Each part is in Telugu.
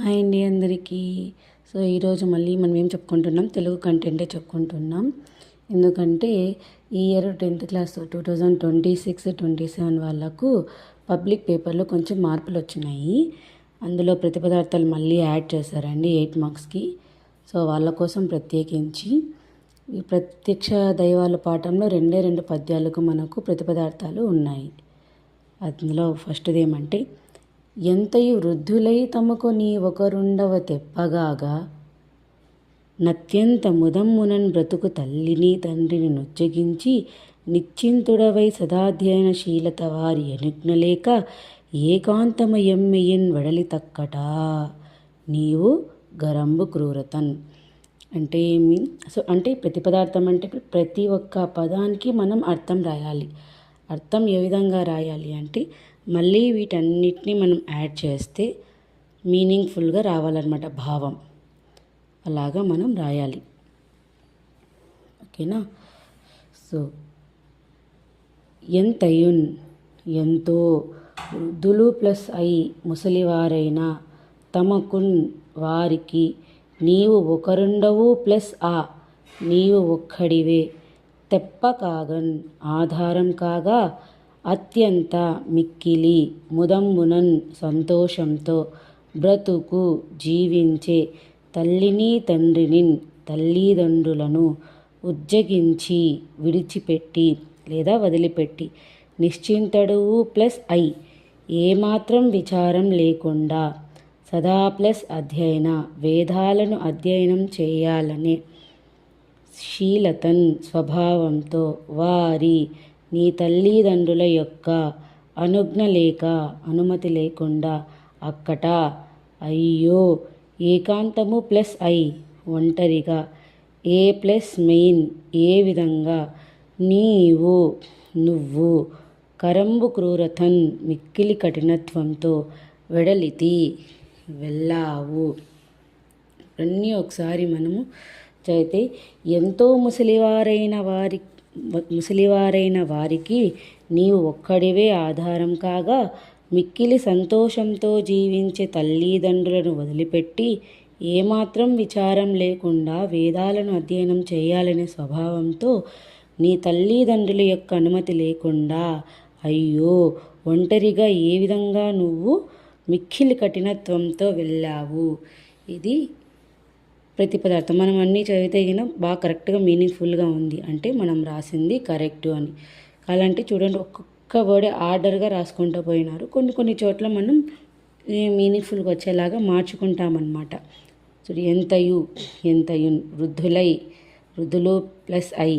హాయ్ అండి అందరికీ. ఈరోజు మళ్ళీ మనం ఏం చెప్పుకుంటున్నాం, తెలుగు కంటెంటే చెప్పుకుంటున్నాం. ఎందుకంటే ఈ ఇయర్ 10th క్లాస్ 2026-27 వాళ్ళకు పబ్లిక్ పేపర్లో కొంచెం మార్పులు వచ్చినాయి. అందులో ప్రతిపదార్థాలు మళ్ళీ యాడ్ చేశారండి 8 మార్క్స్కి. వాళ్ళ కోసం ప్రత్యేకించి ఈ ప్రత్యక్ష దైవాల పాఠంలో 2 పద్యాలకు మనకు ప్రతిపదార్థాలు ఉన్నాయి. అందులో ఫస్ట్ది ఏమంటే, ఎంతయు వృద్ధులై తమకు నీ ఒకరుండవ తెప్పగాగా, నత్యంత ముదమ్మునన్ బ్రతుకు తల్లిని తండ్రిని నొచ్చగించి, నిశ్చింతుడవై సదాధ్యయన శీలత వారి అనుజ్ఞలేక, ఏకాంతమ ఎమ్మెయిన్ వెడలి తక్కటా నీవు గరంబు క్రూరతన్. అంటే ఏమి? అంటే ప్రతిపదార్థం అంటే ప్రతి ఒక్క పదానికి మనం అర్థం రాయాలి. అర్థం ఏ విధంగా రాయాలి అంటే, మళ్ళీ వీటన్నిటిని మనం యాడ్ చేస్తే మీనింగ్ఫుల్గా రావాలన్నమాట, భావం. అలాగా మనం రాయాలి. ఓకేనా? ఎంతయున్ ఎంతో, వృద్ధులు ప్లస్ అయి ముసలివారైన, తమకున్ వారికి, నీవు ఒకరుండవు ప్లస్ ఆ నీవు ఒక్కడివే, తెప్ప కాగన్ ఆధారం కాగా, అత్యంత మిక్కిలి ముదమ్మునన్ సంతోషంతో బ్రతుకు జీవించే తల్లిని తండ్రిని తల్లిదండ్రులను ఉజ్జగించి విడిచిపెట్టి లేదా వదిలిపెట్టి, నిశ్చింతడువు ప్లస్ ఐ ఏమాత్రం విచారం లేకుండా, సదా ప్లస్ అధ్యయన వేదాలను అధ్యయనం చేయాలనే శీలతన్ స్వభావంతో వారి నీ తల్లిదండ్రుల యొక్క అనుజ్ఞ లేక అనుమతి లేకుండా అక్కట అయ్యో ఏకాంతము ప్లస్ ఐ ఒంటరిగా, ఏ ప్లస్ మెయిన్ ఏ విధంగా, నువ్వు కరంబు క్రూరతన్ మిక్కిలి కఠినత్వంతో వెడలితి వెళ్ళావు. అన్నీ ఒకసారి మనము చదివితే, ఎంతో ముసలివారైన వారికి నీవు ఒక్కడివే ఆధారం కాగా, మిక్కిలి సంతోషంతో జీవించే తల్లిదండ్రులను వదిలిపెట్టి, ఏమాత్రం విచారం లేకుండా వేదాలను అధ్యయనం చేయాలనే స్వభావంతో నీ తల్లిదండ్రుల యొక్క అనుమతి లేకుండా అయ్యో ఒంటరిగా ఏ విధంగా నువ్వు మిక్కిలి కఠినత్వంతో వెళ్ళావు. ఇది ప్రతిపదార్థం. మనం అన్నీ చదివితే బాగా కరెక్ట్గా మీనింగ్ఫుల్గా ఉంది అంటే మనం రాసింది కరెక్టు అని. అలాంటి చూడండి, ఒక్కొక్క వర్డ్ ఆర్డర్గా రాసుకుంటూ పోయినారు. కొన్ని చోట్ల మనం మీనింగ్ఫుల్గా వచ్చేలాగా మార్చుకుంటామన్నమాట. చూడు, ఎంతయున్ వృద్ధులు ప్లస్ ఐ,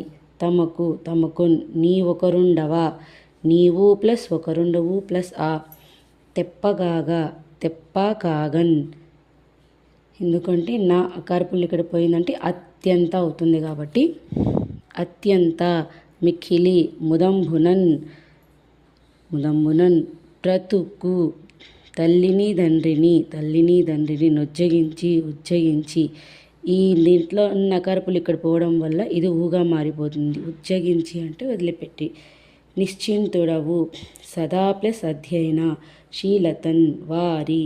తమకున్ నీ ఒకరుండవా, నీవు ప్లస్ ఒకరుండవు ప్లస్ ఆ, తెప్ప కాగన్. ఎందుకంటే నా అకారపుల్లి ఇక్కడ పోయిందంటే అత్యంత అవుతుంది కాబట్టి, అత్యంత మిక్కిలి ముదంబునన్ బ్రతుకు తల్లిని తండ్రిని ఉజ్జగించి. ఈ దీంట్లో నకారపుల్లి ఇక్కడ పోవడం వల్ల ఇది ఊగా మారిపోతుంది. ఉజ్జగించి అంటే వదిలిపెట్టి. నిశ్చింతుడవు సదా ప్లస్ అధ్యయన శీలతన్ వారి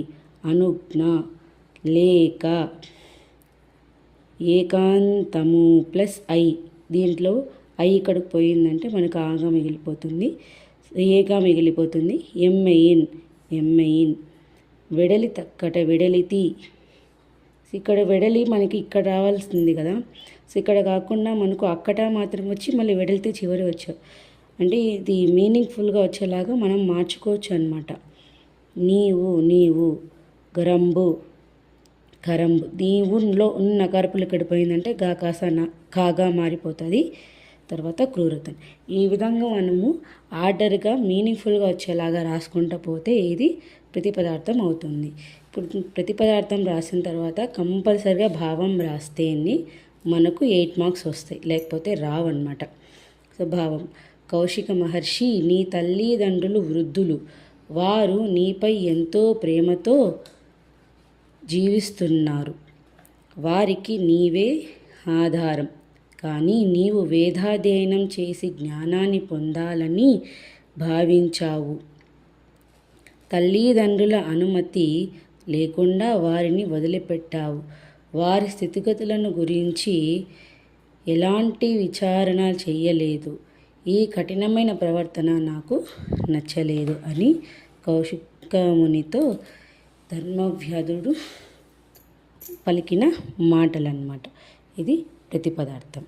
అనుజ్ఞ లేక, ఏకాంతము ప్లస్ ఐ, దీంట్లో ఐ ఇక్కడికి పోయిందంటే మనకు ఆగా మిగిలిపోతుంది, ఏగా మిగిలిపోతుంది. ఎమ్మెయిన్ వెడలి తక్కట వెడలితి. ఇక్కడ వెడలి మనకి ఇక్కడ రావాల్సింది కదా, ఇక్కడ కాకుండా మనకు అక్కట మాత్రం వచ్చి మళ్ళీ వెడలితే చివరి వచ్చావు అంటే ఇది మీనింగ్ఫుల్గా వచ్చేలాగా మనం మార్చుకోవచ్చు అనమాట. నీవు గరంబు నీవులో ఉన్న కరుపులు ఇక్కడ పోయిందంటే కాగా మారిపోతుంది. తర్వాత క్రూరతన్. ఈ విధంగా మనము ఆర్డర్గా మీనింగ్ఫుల్గా వచ్చేలాగా రాసుకుంటూ పోతే ఇది ప్రతిపదార్థం అవుతుంది. ఇప్పుడు ప్రతిపదార్థం రాసిన తర్వాత కంపల్సరిగా భావం రాస్తేనే మనకు 8 మార్క్స్ వస్తాయి, లేకపోతే రావన్నమాట. భావం, కౌశిక మహర్షి, నీ తల్లిదండ్రులు వృద్ధులు, వారు నీపై ఎంతో ప్రేమతో జీవిస్తున్నారు, వారికి నీవే ఆధారం. కానీ నీవు వేదాధ్యయనం చేసి జ్ఞానాన్ని పొందాలని భావించావు. తల్లిదండ్రుల అనుమతి లేకుండా వారిని వదిలిపెట్టావు. వారి స్థితిగతులను గురించి ఎలాంటి విచారణ చెయ్యలేదు. ఈ కఠినమైన ప్రవర్తన నాకు నచ్చలేదు అని కౌశికమునితో ధర్మవ్యాధుడు పలికిన మాటలన్నమాట. ఇది ప్రతిపదార్థం.